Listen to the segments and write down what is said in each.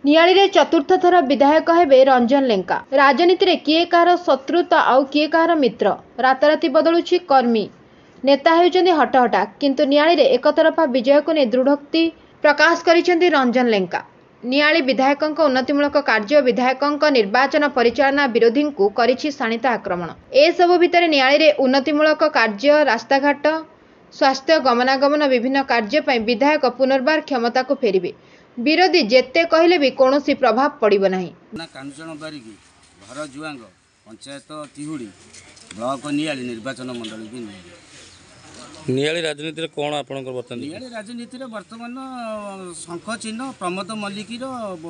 नियाली रे चतुर्थ थर विधायक हेबे रंजन लेंका। राजनीति रे किए कहार शत्रु तो आउ किए कहार मित्र। राताराति बदलुछि कर्मी नेता हेउचंदी हटहटा किंतु नियाली रे एकतरफा विजय को ने दृढ़ोक्ति प्रकाश करिसेंती रंजन लेंका। नियाली विधायकंक उन्नतिमूलक कार्य विधायकंक निर्वाचन परिचालना विरोधी को करिछि शाणित आक्रमण। ए सबु भितर नियाली रे उन्नतिमूलक कार्य रास्ताघाट स्वास्थ्य गमनागमन विभिन्न कार्य पई विधायक पुनर्बार क्षमता को फेरिबे। विरोधी जेते कहले भी कौनसी प्रभाव पड़िब नाही। ना कांचन बारिकी घर जुआंग पंचायत तिहुड़ी ब्लॉक नियाली निर्वाचन मंडल भी नियाली राजनीति कौन आपनकर बर्तमान नियाली राजनीति वर्तमान शंख चिन्ह प्रमोद मल्लिकीर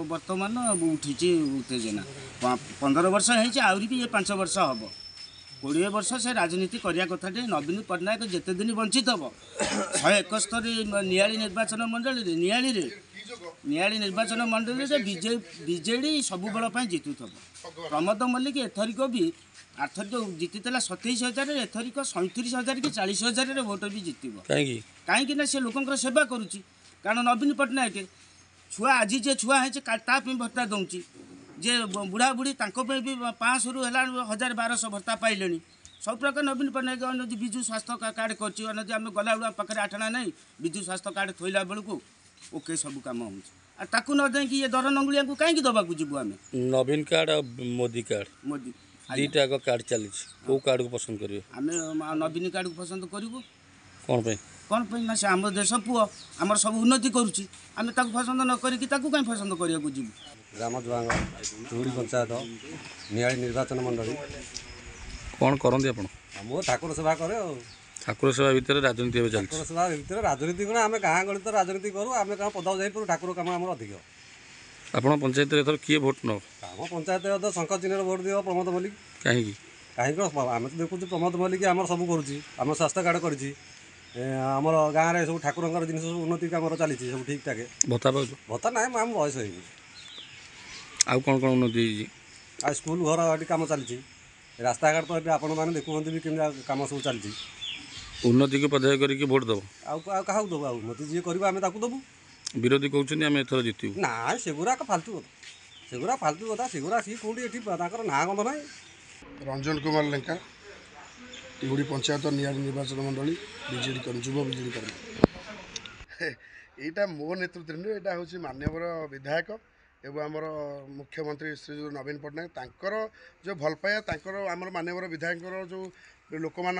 वर्तमान उठी उत्तेजना 15 वर्ष आहरी भी ये 5 वर्ष हम 20 वर्ष से राजनीति करिया कथा नवीन पट्टनायक जिते दिन वंचित हम 171 नियाली निर्वाचन मंडल नियाली निर्वाचन मंडल बीजेडी सब बल जीतु प्रमोद मल्लिक एथरिक भी आर्थरिक जीति 27,000 एथरिक 37,000 कि 40,000 भोट भी जीत कहीं से लोकंर सेवा करुच्ची कारण नवीन पट्टनायक छुआ आज जे छुआ है भत्ता दूसरी जे बुढ़ा बुढ़ी भी 500 रु 1,000-1,200 भत्ता पाइले सब प्रकार नवीन पट्टनायक विजु स्वास्थ्य कार्ड करम गला बेला पाखे आठना ना विजु स्वास्थ्य कार्ड थोला बेलू ओके सब कम हो न दें ये दर नंगुलिया को कहीं दबा जीवु आम नवीन कार्ड और मोदी कार्ड मोदी दीटा कार्ड चली कौ कार्ड को पसंद करेंगे आम नवीन कार्ड को पसंद करूँ कौन ना से आम देश पुओ आम सब उन्नति करुच्ची आम पसंद न कहीं पसंद करने जीवु ग्राम जुआंग चूड़ी पंचायत नियाली निर्वाचन मंडली कौन करते आप मो ठाकुर सेवा करे ठाकुर सेवा भितर राजनीति चलती ठाकुर सेवा भितर राजनीति कौन आम गाँ गली तो राजनीति करूँ आम कहाँ पदाव जापर ठाकुर कम आम अधिक आप पंचायत एथर किए भोट न आम पंचायत शंख चिन्ह भोट दिव प्रमोद मल्लिक कहीं आम तो देखुँ प्रमोद मल्लिक आम सब करुँच स्वास्थ्य कार्ड कर आमर गाँव में सब ठाकुर जिन सब उन्नति कम चली सब ठीक ठाक भत्ता पाच भत्ता ना आम बयस हो आउ कौन कौन उन्नति आ स्कूल घर ये कम चली रास्ता घाट तो आपण मैंने देखुं भी कमी कम सब चलती उन्नति को पदय करके भोट दब क्या दबा उन्नति जी कर दबू विरोधी कहते आम एथर जीतु ना सेगुरा फालतू कथा सेगुरा सी कौटी ये ना गंध ना रंजन कुमार लेंका तिहुड़ी पंचायत नियाली निर्वाचन मंडली बीजेडी युव बीजेडी कर्मी यहाँ मो नेतृत्व यहाँ हूँ मान्यवर विधायक एवं आमर मुख्यमंत्री श्री नवीन पट्टनायक जो भल पाया आमर मान्यवर विधायक जो लोक मान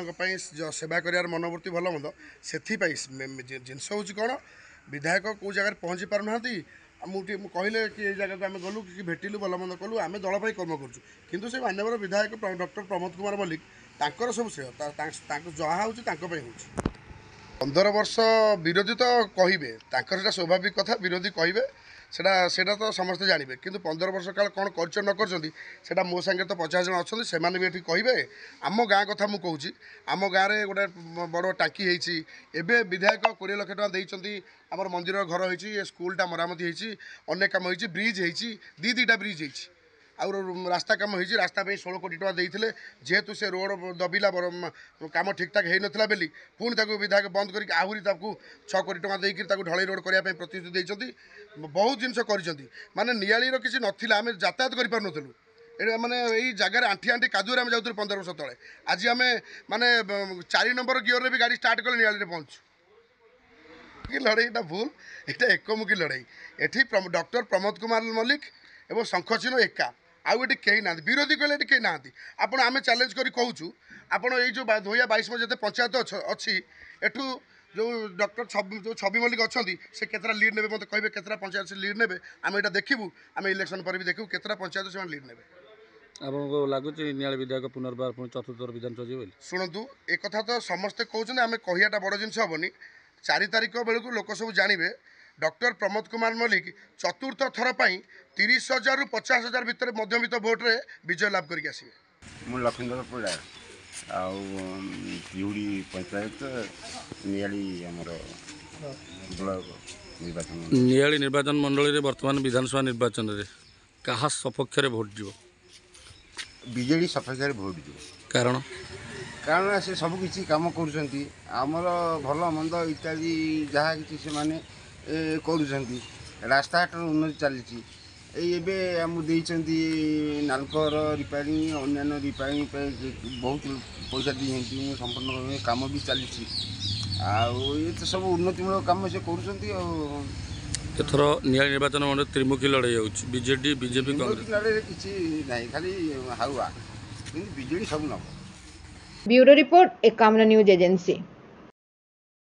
सेवा कर मनोवृत्ति भल मंद से जिनस हूँ कौन विधायक कौ जगह पहुँची पार ना मुझे कहले कि ये जगह आम गलु कि भेटिलु भल मंद कलु आम दल कर्म करूँ से मान्यवर विधायक डॉक्टर प्रमोद कुमार मल्लिक तांकर सब श्रेय जहाँ हूँ 15 वर्ष विरोधी तो कहे स्वाभाविक कथा विरोधी कहे सेटा तो समस्ते जानवे कि 15 वर्ष काल कौन कर न कर मो सांगे तो 50 जन अच्छा से भी कहे आम गाँ कथा मुझे कहूँ आम गाँव में गोटे बड़ टांकी होबे विधायक 20 लाख टका देती आम मंदिर घर हो स्कूलटा मरामती होती अनेक कम हो ब्रिज हो दुईटा ब्रिज हो रास्ता कम हो रास्ता 16 कोटी टका देते जेहेतु से रोड दबिला कम ठीक ठाक हो नाला बेली पुणी विधायक बंद करके आहरी 6 कोटी टका देकर ढलई रोड करने प्रतिश्रुति देती बहुत जिनस कर माने नियालीर किसी नाला आम यातायात करूँ माने यही जगार आंठी आंठी कादुरे आम जाऊँ 15 वर्ष तले आज आम माने 4 नंबर गियर भी गाड़ी स्टार्ट कले नियाली पहुँचु कि लड़ाईटा भूल यहाँ एकमुखी लड़ाई एटी डॉक्टर प्रमोद कुमार मल्लिक एवं शंख चिन्ह एका आउ ये कहीं ना विरोधी कहले कहीं ना आपण आम चैलेंज कर कहूँ आपण जो 2022 में जिते पंचायत अच्छी एठू जो डॉक्टर जो छवि मल्लिक अच्छा से केतरा लीड ने मत कहे केतरा पंचायत से लीड ने आम यहाँ देखू आम इलेक्शन पर भी देखू केतरा पंचायत से लीड ने आपको लगुच नियाली विधायक पुनर्बार पुणी चतुर्थ विधानसभा शुणु एक कथा तो समस्ते कहते आम कहटा बड़ जिन हेनी 4 तारिख बेलू लोक सब जानवे डॉक्टर प्रमोद कुमार मल्लिक चतुर्थ थर पर 30,000 रु 50,000 भितर मध्यमित भोट्रे विजय लाभ करके आसवे मु लखींद्र पड़ा तिहुड़ी पंचायत नियाली निर्वाचन नियाली निर्वाचन मंडल वर्तमान विधानसभा निर्वाचन में क्या सपक्ष भोट जीव बीजेडी सपक्ष भोट जीव कारण से सबकि कम करमर भल मंद इत्यादि जहाँ कि से रास्ताघाट उन्नति चली ଏଇ ଏବେ ଆମକୁ ଦେଇଛନ୍ତି ନାଲକୋର ରିପାରିଂ ଅନ୍ୟାନ୍ୟ ରିପାରିଂ ପାଇଁ ବହୁତ ପଇସା ଦେଇଛନ୍ତି। ମୁଁ ସମ୍ପୂର୍ଣ୍ଣ କାମ ବି ଚାଲିଛି ଆଉ ଏ ତ ସବୁ ଉନ୍ନତିମୂଳକ କାମ ସେ କରୁଛନ୍ତି। ଆଉ ଏଥର ନିଆଳି ନିର୍ବାଚନ ମଣ୍ଡଳୀ ତ୍ରିମୁଖୀ ଲଢ଼େଇ ହେଉଛି ବିଜେଡି ବିଜେପି କଂଗ୍ରେସ। ଲଢ଼େଇରେ କିଛି ନାହିଁ ଖାଲି ହାଉଆ କିନ୍ତୁ ବିଜେଡ଼ି ସବୁ ନେବ। Bureau report Ekamra news agency.